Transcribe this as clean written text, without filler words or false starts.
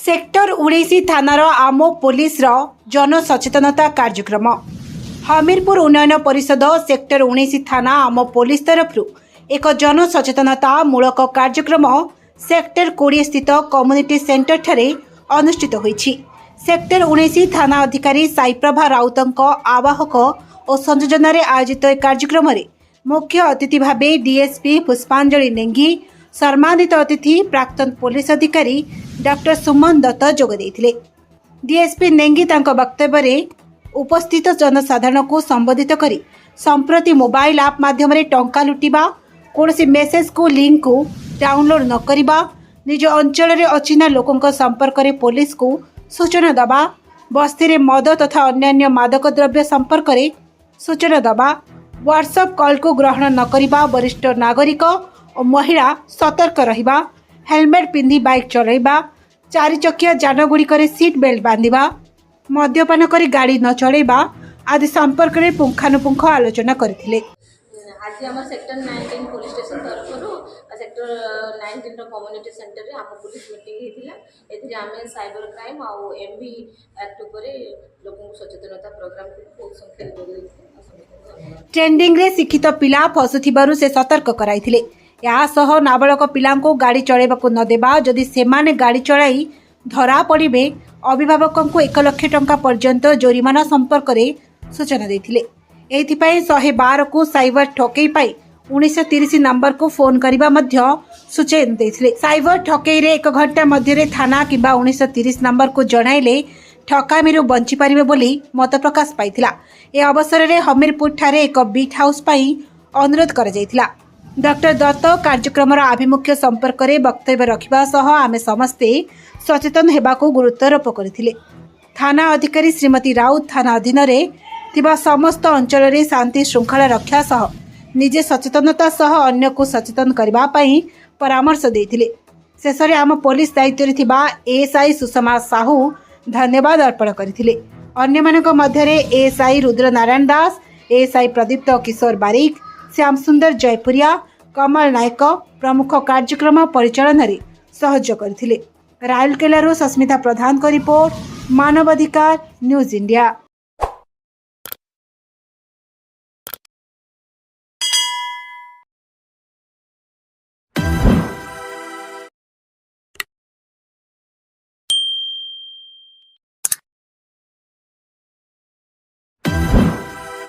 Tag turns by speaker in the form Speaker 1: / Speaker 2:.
Speaker 1: Sector 19 थानार आमो police जनसचेतनता कार्यक्रम हमीरपुर उन्नयन परिषद सेक्टर 19 थाना आमो पुलिस तरफ एक जनसचेतनता मूलक कार्यक्रम सेक्टर 20 स्थित कम्युनिटी सेंटर ठारे अनुष्ठित होईछि। सेक्टर 19 थाना अधिकारी साईप्रभा राउतଙ୍କ आवाहक और संयोजन आयोजित कार्यक्रम मुख्य अतिथि भावे डीएसपी पुष्पांजलि नेंगी, सम्मानित अतिथि प्राक्तन पुलिस अधिकारी डॉक्टर सुमन दत्त जोग देइथिले। डीएसपी नेंगी तांको वक्तव्य रे उपस्थित जनसाधारण को संबोधित करी संप्रति मोबाइल ऐप माध्यम टंका लुटिबा, कोनोसी मेसेज को लिंक को डाउनलोड न करिबा, निज अंचल रे अचिना लोकंक संपर्क रे पुलिस को सूचना दबा, बस्ती रे मद तथा अन्यान्य मादक द्रव्य संपर्क रे सूचना दबा, व्हाट्सएप कॉल को ग्रहण न करिबा, वरिष्ठ नागरिक और महिला सतर्क रहिबा, हेलमेट पिंधि बाइक चलाइबा, चारि चकिया जान गुड़िकरे सीट बेल्ट बांधिबा, मद्यपान करी गाड़ी न चलाइबा आदि संपर्क रे पुंखानुपुंख आलोचना करथिले।
Speaker 2: आज आम सेक्टर 19 पुलिस स्टेशन तरफ सेक्टर 19 कम्युनिटी सेंटर रे आम पुलिस मीटिंग होता है। आम साइबर क्राइम आउ एमवी एक्ट उपर लोक सचेतनता प्रोग्राम बहुत संख्या
Speaker 1: ट्रेंडिंग रे शिक्षित पिला फसुथिबारु से सतर्क कराइथिले। या सह नाबालक पिलांको गाड़ी चलाइबाकु न देबा, जदि सेमाने गाड़ी चलाई धरा पड़िबे अभिभावकंकु 1 लाख टंका पर्यंत जोरिमाना संपर्क रे सूचना देथिले। एथिपाई 112 को साइबर ठकेई पाई 1930 नंबर को फोन करिबा मध्य सूचना देथिले। साइबर ठकेई रे 1 घंटा मध्य रे थाना किबा 1930 नंबर को जणाइले ठकामीरु बंची पारिबे बोली मत प्रकाश पाइथिला। ए अवसर रे हमीरपुर ठारे एक बीट हाउस पाई अनुरोध करा जाइथिला। डॉक्टर दत्त कार्यक्रम आभिमुख्य संपर्क रे वक्तव्य रखिबा सह आमे समस्ते सचेतन हेबाको गुरुत्वारोप करथिले। थाना अधिकारी श्रीमती राउत थाना अधीन रे थिबा समस्त अंचल रे शांति श्रृंखला रक्षा सह निजे सचेतनता सह अन्य को सचेतन करबा पई परामर्श देथिले। शेषरे आम पुलिस दायित्व रे थिबा एएसआई सुषमा साहू धन्यवाद अर्पण करथिले। अन्य मानक मध्य रे एएसआई रुद्र नारायण दास, एएसआई प्रदीप्त किशोर बारिक, श्याम सुंदर जयपुरिया, कमल नायक प्रमुख कार्यक्रम परिचालन रे सहयोग करथिले। राउरकेला सस्मिता प्रधान को रिपोर्ट, मानवाधिकार न्यूज इंडिया।